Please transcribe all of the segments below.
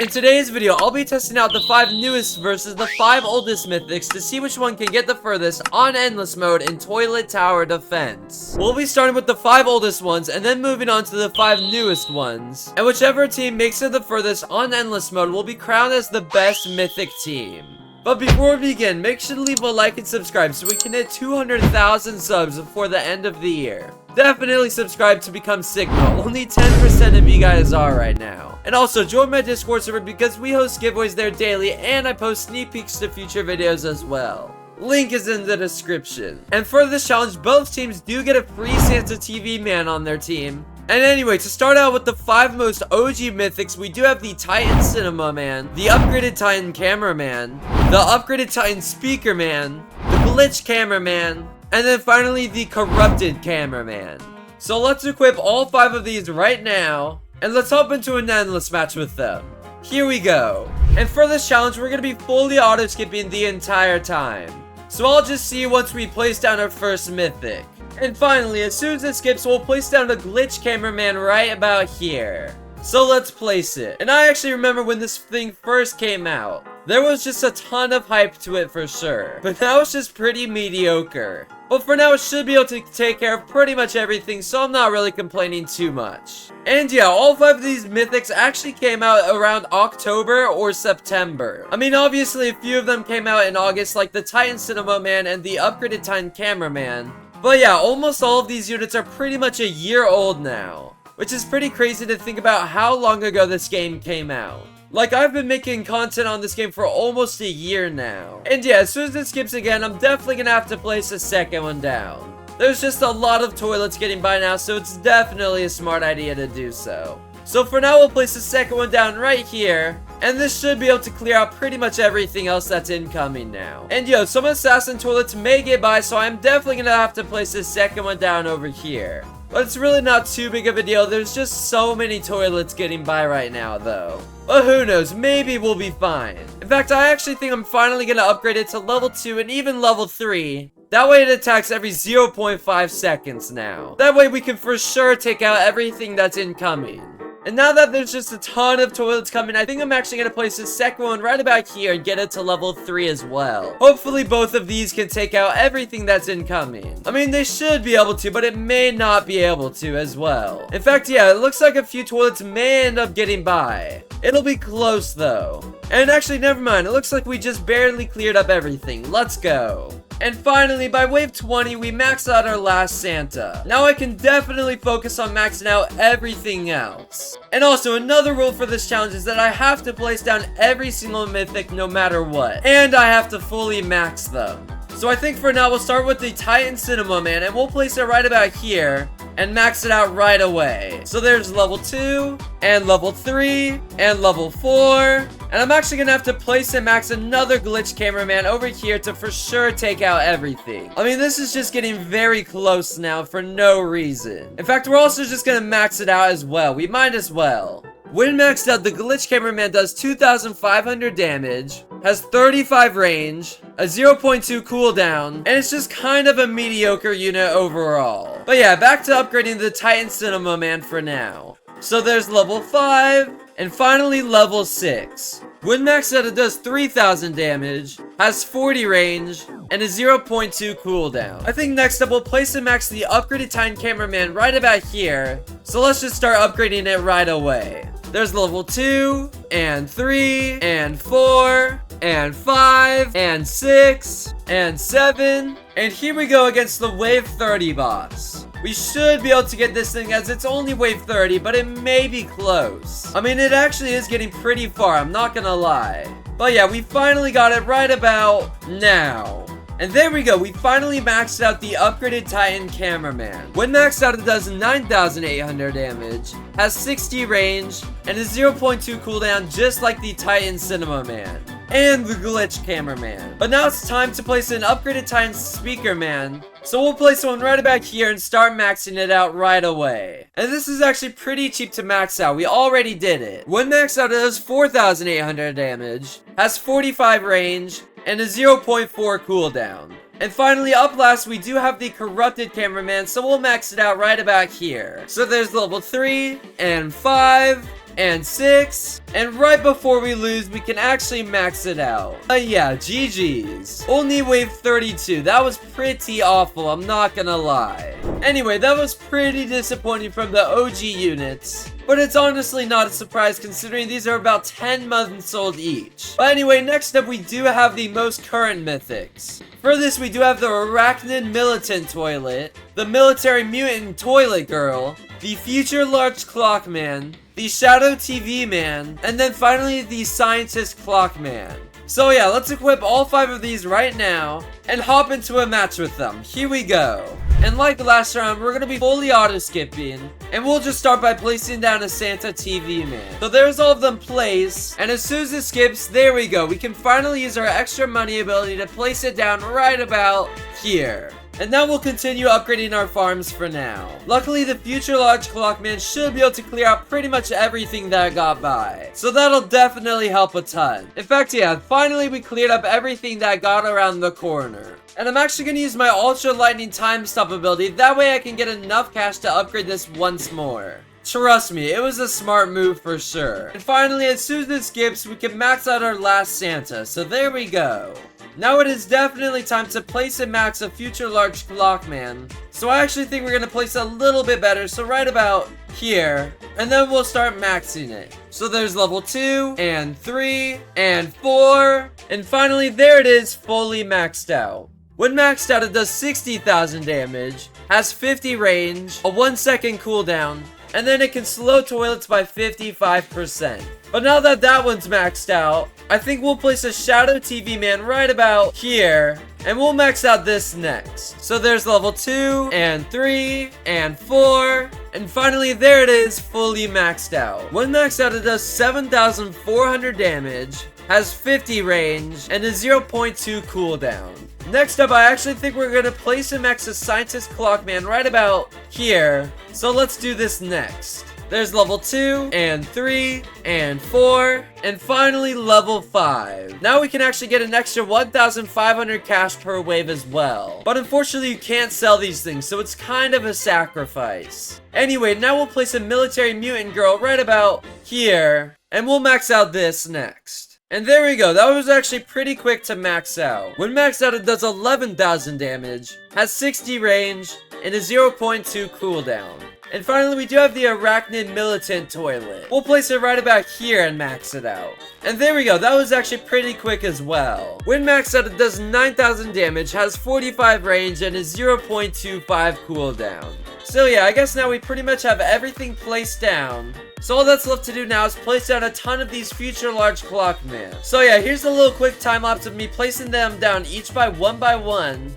In today's video, I'll be testing out the 5 newest versus the 5 oldest mythics to see which one can get the furthest on endless mode in toilet tower defense. We'll be starting with the 5 oldest ones and then moving on to the 5 newest ones. And whichever team makes it the furthest on endless mode will be crowned as the best mythic team. But before we begin, make sure to leave a like and subscribe so we can hit 200,000 subs before the end of the year. Definitely subscribe to become Sigma. Only 10% of you guys are right now. And also, join my Discord server because we host giveaways there daily and I post sneak peeks to future videos as well. Link is in the description. And for this challenge, both teams do get a free Santa TV man on their team. And anyway, to start out with the 5 most OG mythics, we do have the Titan Cinema Man, the upgraded Titan Cameraman, the upgraded Titan Speaker Man, the Glitch Cameraman, and then finally the Corrupted Cameraman. So let's equip all 5 of these right now, and let's hop into an endless match with them. Here we go. And for this challenge, we're going to be fully auto-skipping the entire time. So I'll just see you once we place down our first mythic. And finally, as soon as it skips, we'll place down the Glitch Cameraman right about here. So let's place it. And I actually remember when this thing first came out. There was just a ton of hype to it for sure. But now it's just pretty mediocre. But for now, it should be able to take care of pretty much everything, so I'm not really complaining too much. And yeah, all 5 of these mythics actually came out around October or September. I mean, obviously, a few of them came out in August, like the Titan Cinema Man and the upgraded Titan Cameraman. But yeah, almost all of these units are pretty much a year old now. Which is pretty crazy to think about how long ago this game came out. Like, I've been making content on this game for almost a year now. And yeah, as soon as it skips again, I'm definitely gonna have to place a second one down. There's just a lot of toilets getting by now, so it's definitely a smart idea to do so. So for now, we'll place the second one down right here. And this should be able to clear out pretty much everything else that's incoming now. And yo, some assassin toilets may get by, so I'm definitely gonna have to place the second one down over here. But it's really not too big of a deal. There's just so many toilets getting by right now, though. But who knows, maybe we'll be fine. In fact, I actually think I'm finally gonna upgrade it to level 2 and even level 3. That way it attacks every 0.5 seconds now. That way we can for sure take out everything that's incoming. And now that there's just a ton of toilets coming, I think I'm actually going to place the second one right about here and get it to level 3 as well. Hopefully both of these can take out everything that's incoming. I mean, they should be able to, but it may not be able to as well. In fact, yeah, it looks like a few toilets may end up getting by. It'll be close though. And actually, never mind. It looks like we just barely cleared up everything. Let's go. And finally, by wave 20, we maxed out our last Santa. Now I can definitely focus on maxing out everything else. And also, another rule for this challenge is that I have to place down every single mythic no matter what. And I have to fully max them. So I think for now, we'll start with the Titan Cinema Man, and we'll place it right about here. And max it out right away. So there's level 2, and level 3, and level 4. And I'm actually gonna have to place and max another Glitch Cameraman over here to for sure take out everything. I mean, this is just getting very close now for no reason. In fact, we're also just gonna max it out as well. We might as well. When maxed out, the Glitch Cameraman does 2,500 damage, has 35 range, a 0.2 cooldown, and it's just kind of a mediocre unit overall. But yeah, back to upgrading the Titan Cinema Man for now. So there's level 5, and finally level 6. When maxed out, it does 3,000 damage, has 40 range, and a 0.2 cooldown. I think next up, we'll place and max the upgraded Titan Cameraman right about here. So let's just start upgrading it right away. There's level 2, and 3, and 4, and 5, and 6, and 7. And here we go against the wave 30 boss. We should be able to get this thing as it's only wave 30, but it may be close. I mean, it actually is getting pretty far, I'm not gonna lie. But yeah, we finally got it right about now. And there we go, we finally maxed out the upgraded Titan Cameraman. When maxed out, it does 9,800 damage, has 60 range, and a 0.2 cooldown just like the Titan Cinema Man. And the Glitch Cameraman. But now it's time to place an upgraded Titan Speaker Man. So we'll place one right about here and start maxing it out right away. And this is actually pretty cheap to max out. We already did it. When maxed out, it does 4,800 damage, has 45 range, and a 0.4 cooldown. And finally, up last, we do have the Corrupted Cameraman, so we'll max it out right about here. So there's level 3, and 5, and 6. And right before we lose, we can actually max it out. Yeah, GG's. Only wave 32. That was pretty awful, I'm not gonna lie. Anyway, that was pretty disappointing from the OG units. But it's honestly not a surprise considering these are about 10 months old each. But anyway, next up we do have the most current mythics. For this we do have the Arachnid Militant Toilet, the Military Mutant Toilet Girl, the Future Large Clock Man, the Shadow TV Man, and then finally the Scientist Clock Man. So yeah, let's equip all 5 of these right now and hop into a match with them. Here we go. And like last round, we're gonna be fully auto-skipping, and we'll just start by placing down a Santa TV Man. So there's all of them placed, and as soon as it skips, there we go. We can finally use our extra money ability to place it down right about here. And now we'll continue upgrading our farms for now. Luckily, the Future Large Clockman should be able to clear out pretty much everything that got by. So that'll definitely help a ton. In fact, yeah, finally we cleared up everything that got around the corner. And I'm actually going to use my Ultra Lightning Time Stop ability. That way I can get enough cash to upgrade this once more. Trust me, it was a smart move for sure. And finally, as soon as this skips, we can max out our last Santa. So there we go. Now it is definitely time to place and max a Future Large Clockman. So I actually think we're going to place a little bit better, so right about here. And then we'll start maxing it. So there's level 2, and 3, and 4. And finally, there it is, fully maxed out. When maxed out, it does 60,000 damage, has 50 range, a 1-second cooldown, and then it can slow toilets by 55%. But now that that one's maxed out, I think we'll place a Shadow TV Man right about here, and we'll max out this next. So there's level 2, and 3, and 4, and finally there it is, fully maxed out. When maxed out, it does 7,400 damage, has 50 range, and a 0.2 cooldown. Next up, I actually think we're going to place and max a Scientist Clockman right about here. So let's do this next. There's level 2, and 3, and 4, and finally level 5. Now we can actually get an extra 1,500 cash per wave as well. But unfortunately, you can't sell these things, so it's kind of a sacrifice. Anyway, now we'll place a Military Mutant Girl right about here, and we'll max out this next. And there we go, that was actually pretty quick to max out. When maxed out, it does 11,000 damage, has 60 range, and a 0.2 cooldown. And finally, we do have the Arachnid Militant Toilet. We'll place it right about here and max it out. And there we go, that was actually pretty quick as well. When maxed out, it does 9,000 damage, has 45 range, and a 0.25 cooldown. So yeah, I guess now we pretty much have everything placed down. So all that's left to do now is place down a ton of these Future Large Clockmen. So yeah, here's a little quick time lapse of me placing them down each by one.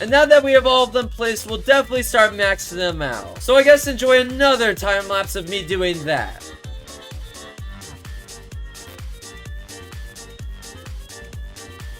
And now that we have all of them placed, we'll definitely start maxing them out. So I guess enjoy another time lapse of me doing that.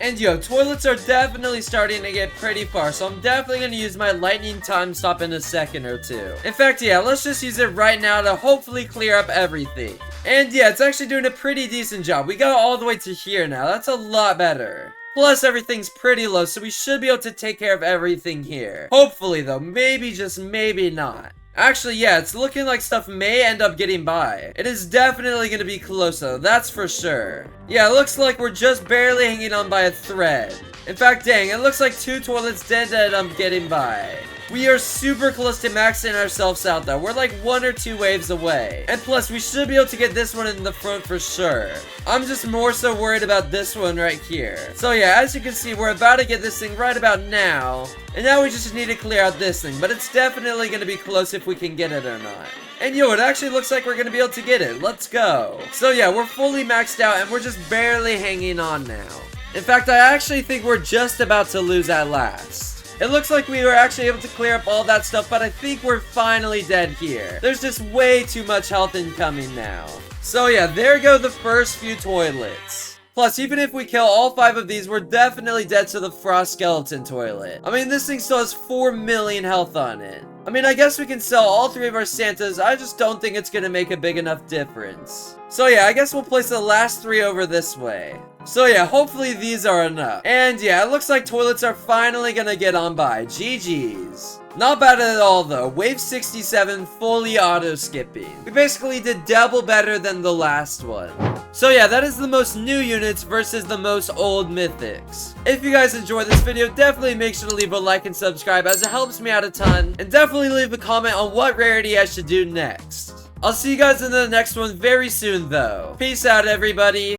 And yo, toilets are definitely starting to get pretty far, so I'm definitely going to use my lightning time stop in a second or two. In fact, yeah, let's just use it right now to hopefully clear up everything. And yeah, it's actually doing a pretty decent job. We got all the way to here now. That's a lot better. Plus, everything's pretty low, so we should be able to take care of everything here. Hopefully, though. Maybe, just maybe not. Actually, yeah, it's looking like stuff may end up getting by. It is definitely going to be close, though. That's for sure. Yeah, it looks like we're just barely hanging on by a thread. In fact, dang, it looks like 2 toilets dead that I'm getting by. We are super close to maxing ourselves out, though. We're like 1 or 2 waves away. And plus, we should be able to get this one in the front for sure. I'm just more so worried about this one right here. So yeah, as you can see, we're about to get this thing right about now. And now we just need to clear out this thing. But it's definitely going to be close if we can get it or not. And yo, it actually looks like we're going to be able to get it. Let's go. So yeah, we're fully maxed out and we're just barely hanging on now. In fact, I actually think we're just about to lose at last. It looks like we were actually able to clear up all that stuff, but I think we're finally dead here. There's just way too much health incoming now. So yeah, there go the first few toilets. Plus, even if we kill all 5 of these, we're definitely dead to the Frost Skeleton Toilet. I mean, this thing still has 4 million health on it. I mean, I guess we can sell all 3 of our Santas, I just don't think it's gonna make a big enough difference. So yeah, I guess we'll place the last 3 over this way. So yeah, hopefully these are enough. And yeah, it looks like toilets are finally gonna get on by. GG's. Not bad at all though. Wave 67 fully auto skipping. We basically did double better than the last one. So yeah, that is the most new units versus the most old mythics. If you guys enjoyed this video, definitely make sure to leave a like and subscribe as it helps me out a ton. And definitely leave a comment on what rarity I should do next. I'll see you guys in the next one very soon though. Peace out everybody.